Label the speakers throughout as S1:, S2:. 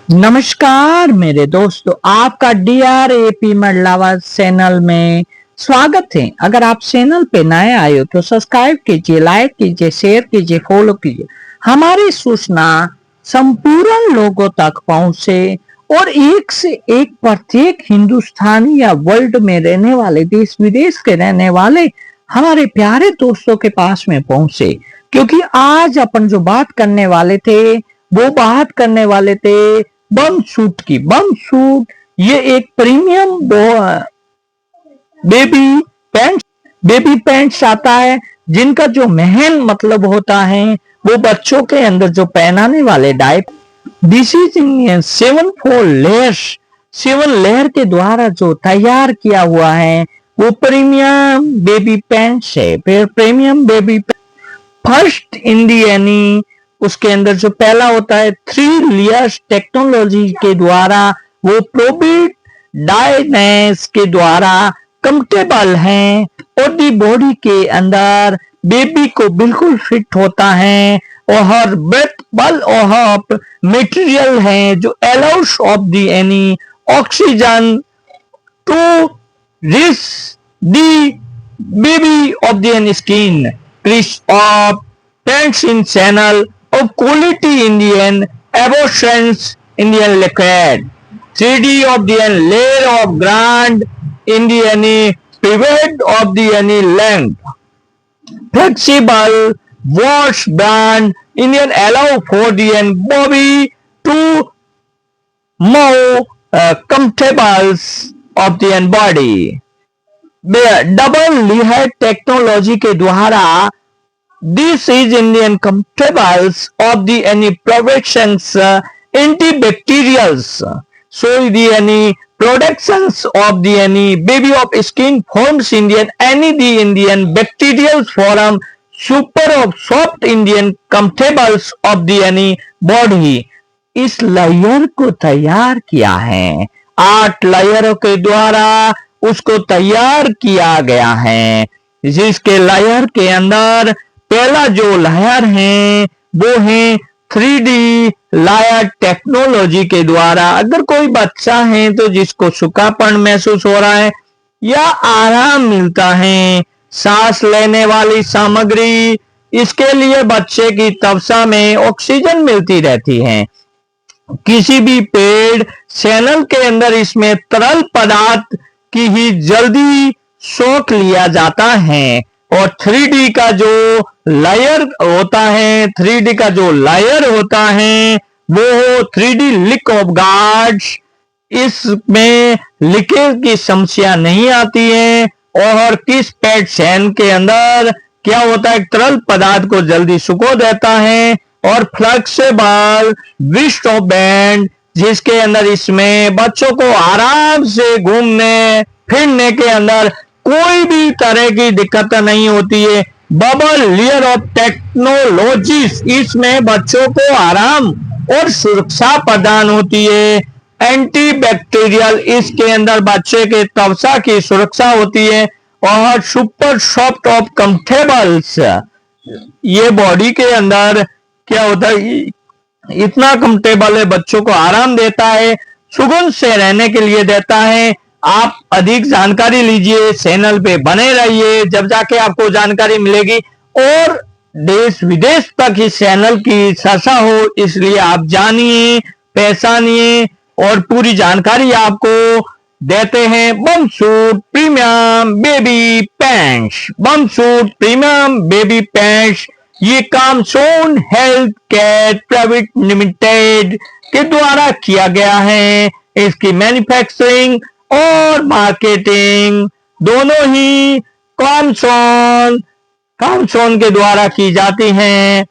S1: नमस्कार मेरे दोस्तों, आपका DRAP मडलावा चैनल में स्वागत है। अगर आप चैनल पे नए आए हो तो सब्सक्राइब कीजिए, लाइक कीजिए, शेयर कीजिए, फॉलो कीजिए। हमारी सूचना संपूर्ण लोगों तक पहुंचे और एक से एक प्रत्येक हिंदुस्तानी या वर्ल्ड में रहने वाले, देश विदेश के रहने वाले हमारे प्यारे दोस्तों के पास में पहुंचे। क्योंकि आज अपन जो बात करने वाले थे वो बात करने वाले थे बम सूट की। बम सूट ये एक प्रीमियम बेबी पैंट्स आता है, जिनका जो मेन मतलब होता है वो बच्चों के अंदर जो पहनाने वाले diaper. This is in 7 layers, 7 layer के द्वारा जो तैयार किया हुआ है वो प्रीमियम बेबी पैंट्स है। फिर प्रीमियम बेबी फर्स्ट इंडियनी, उसके अंदर जो पहला होता है 3 लेयर्स टेक्नोलॉजी के द्वारा, वो प्रोबिट डाइनेस के द्वारा कंफर्टेबल है और दी बॉडी के अंदर बेबी को बिल्कुल फिट होता है और ब्रेथेबल ऑफ मटेरियल है जो allows of the any oxygen to reach the baby of the any skin cross of pants in channel of quality Indian abortions Indian liquid 3D of the layer of grand Indian pivot of the any length flexible wash band Indian allow for the body to more comfortable of the body double layer technology के द्वारा This is Indian compatibles of the any protections antibacterials. So the any productions of the any baby of skin forms Indian any the Indian bacterial form super of soft Indian compatibles of the any body. इस layer को तैयार किया है 8 लेयरों के द्वारा उसको तैयार किया गया है, जिसके लेयर के अंदर पहला जो लेयर है वो है 3D लेयर टेक्नोलॉजी के द्वारा। अगर कोई बच्चा है तो जिसको सूखापन महसूस हो रहा है या आराम मिलता है, सांस लेने वाली सामग्री, इसके लिए बच्चे की त्वचा में ऑक्सीजन मिलती रहती है। किसी भी पेड़ चैनल के अंदर इसमें तरल पदार्थ की ही जल्दी सोख लिया जाता है और 3D का जो लेयर होता है, 3D का जो लेयर होता है वो 3D लिक ऑफ गार्ड्स। इसमें लीकेज की समस्या नहीं आती है और किस पैड चैन के अंदर क्या होता है, तरल पदार्थ को जल्दी सुखो देता है और फ्लेक्सिबल विस्ट ऑफ बैंड, जिसके अंदर इसमें बच्चों को आराम से घूमने फिरने के अंदर कोई भी तरह की दिक्कत नहीं होती है। बबल लेयर ऑफ टेक्नोलॉजीज, इसमें बच्चों को आराम और सुरक्षा प्रदान होती है। एंटीबैक्टीरियल, इसके अंदर बच्चे के त्वचा की सुरक्षा होती है और सुपर सॉफ्ट ऑफ कंफर्टेबल्स, ये बॉडी के अंदर क्या होता है, इतना कंफर्टेबल है, बच्चों को आराम देता है, सुकून से रहने के लिए देता है। आप अधिक जानकारी लीजिए, चैनल पे बने रहिए, जब जाके आपको जानकारी मिलेगी और देश विदेश तक इस चैनल की चर्चा हो, इसलिए आप जानिए, पहचानिए और पूरी जानकारी आपको देते हैं। बम सूट प्रीमियम बेबी पैंट्स, बम सूट प्रीमियम बेबी पैंट्स, ये काम सोन हेल्थ केयर प्राइवेट लिमिटेड के द्वारा किया गया है। इसकी मैन्युफैक्चरिंग और मार्केटिंग दोनों ही कॉमसोन के द्वारा की जाती हैं।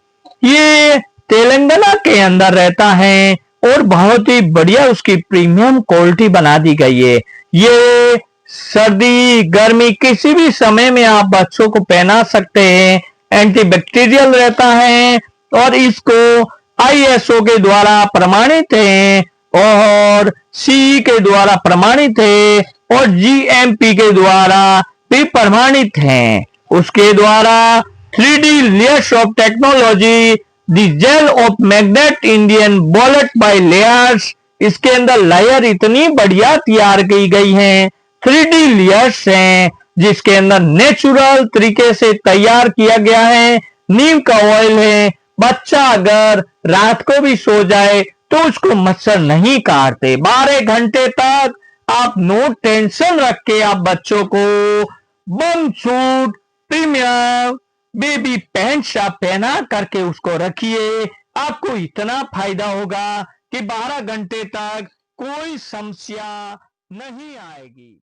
S1: ये तेलंगाना के अंदर रहता है और बहुत ही बढ़िया उसकी प्रीमियम क्वालिटी बना दी गई है। ये सर्दी गर्मी किसी भी समय में आप बच्चों को पहना सकते हैं, एंटीबैक्टीरियल रहता है और इसको ISO के द्वारा प्रमाणित है और CE के द्वारा प्रमाणित है और GMP के द्वारा भी प्रमाणित है। उसके द्वारा 3D layers of technology, the gel of magnet Indian bullet by layers इसके अंदर लेयर इतनी बढ़िया तैयार की गई हैं, 3D लेयर्स हैं, जिसके अंदर नेचुरल तरीके से तैयार किया गया है। नीम का ऑयल है। बच्चा अगर रात को भी सो जाए तो उसको मच्छर नहीं काटते। 12 घंटे तक आप नो टेंशन रख के आप बच्चों को बम सूट प्रीमियम बेबी पैंट्स आप पहना करके उसको रखिए। आपको इतना फायदा होगा कि 12 घंटे तक कोई समस्या नहीं आएगी।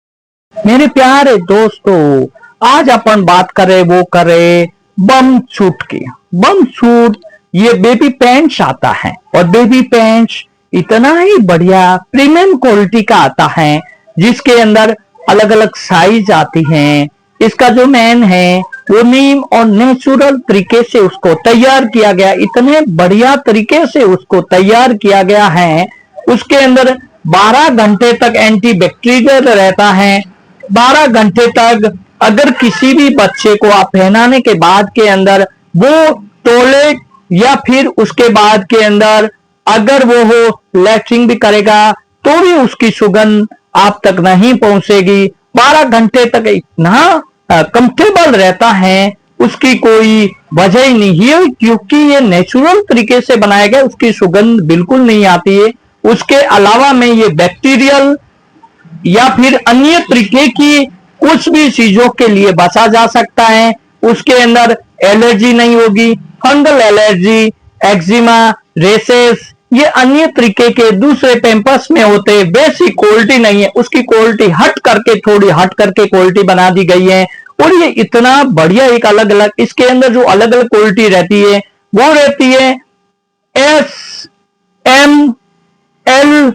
S1: मेरे प्यारे दोस्तों, आज अपन बात करें वो करें बम सूट की। बम सूट ये बेबी पैंट्स आता है और बेबी पैंट्स इतना ही बढ़िया प्रीमियम क्वालिटी का आता है, जिसके अंदर अलग अलग साइज आती हैं। इसका जो मैन है वो नीम और नेचुरल तरीके से उसको तैयार किया गया, इतने बढ़िया तरीके से उसको तैयार किया गया है। उसके अंदर 12 घंटे तक एंटी बैक्टीरियल रहता है। 12 घंटे तक अगर किसी भी बच्चे को आप पहनाने के बाद के अंदर वो टॉयलेट या फिर उसके बाद के अंदर अगर वो हो लैट्रिन भी करेगा तो भी उसकी सुगंध आप तक नहीं पहुंचेगी। 12 घंटे तक इतना कंफर्टेबल रहता है, उसकी कोई वजह ही नहीं है, क्योंकि ये नेचुरल तरीके से बनाया गया, उसकी सुगंध बिल्कुल नहीं आती है। उसके अलावा में ये बैक्टीरियल या फिर अन्य तरीके की कुछ भी चीजों के लिए बचा जा सकता है। उसके अंदर एलर्जी नहीं होगी, फंगल एलर्जी, एक्जिमा, रेसेस, ये अन्य तरीके के दूसरे पैम्पर्स में होते हैं, वैसी क्वालिटी नहीं है। उसकी क्वालिटी हट करके थोड़ी हट करके क्वालिटी बना दी गई है। और ये इतना बढ़िया एक अलग अलग, इसके अंदर जो अलग अलग क्वालिटी रहती है वो रहती है एस, एम, एल,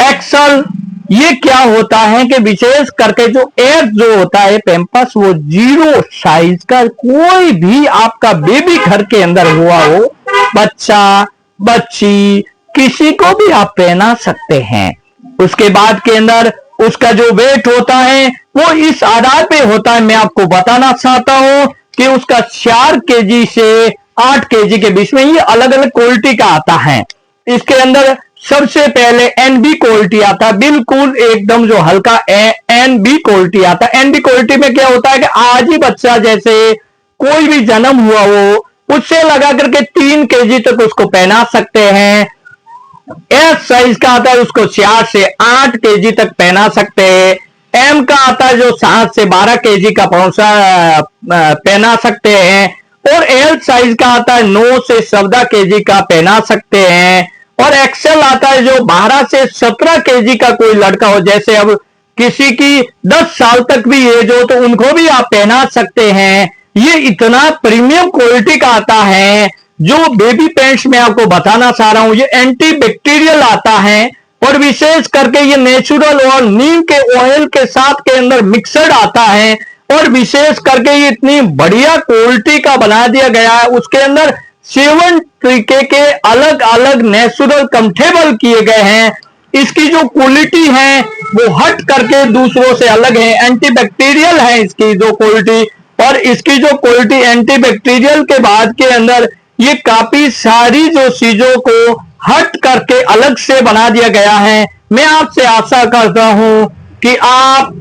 S1: एक्सएल। ये क्या होता है कि विशेष करके जो एस जो होता है पैम्पर्स, वो 0 साइज का कोई भी आपका बेबी घर के अंदर हुआ हो, बच्चा बच्ची किसी को भी आप पहना सकते हैं। उसके बाद के अंदर उसका जो वेट होता है वो इस आधार पे होता है। मैं आपको बताना चाहता हूं कि उसका 4 केजी से 8 केजी के बीच में ये अलग अलग क्वालिटी का आता है। इसके अंदर सबसे पहले एनबी क्वालिटी आता है, बिल्कुल एकदम जो हल्का एनबी क्वालिटी आता है। एनबी क्वालिटी में क्या होता है कि आज ही बच्चा जैसे कोई भी जन्म हुआ हो उससे लगा करके 3 केजी तक उसको पहना सकते हैं। एस साइज का आता है, उसको 4 से 8 केजी तक पहना सकते हैं। एम का आता है जो 7 से 12 केजी का पहना सकते हैं। और एल साइज का आता है 9 से 14 केजी का पहना सकते हैं। और एक्सेल आता है जो 12 से 17 केजी का कोई लड़का हो, जैसे अब किसी की 10 साल तक भी एज हो तो उनको भी आप पहना सकते हैं। ये इतना प्रीमियम क्वालिटी का आता है। जो बेबी पैंट्स में आपको बताना चाह रहा हूं, ये एंटी बैक्टीरियल आता है और विशेष करके ये नेचुरल और नीम के ऑयल के साथ के अंदर मिक्सड आता है। और विशेष करके ये इतनी बढ़िया क्वालिटी का बना दिया गया है। उसके अंदर 7 तरीके के अलग अलग नेचुरल कंफर्टेबल किए गए हैं। इसकी जो क्वालिटी है वो हट करके दूसरों से अलग है, एंटी बैक्टीरियल है इसकी जो क्वालिटी। और इसकी जो क्वालिटी एंटी बैक्टीरियल के बाद के अंदर ये काफी सारी जो चीजों को हट करके अलग से बना दिया गया है। मैं आपसे आशा करता हूं कि आप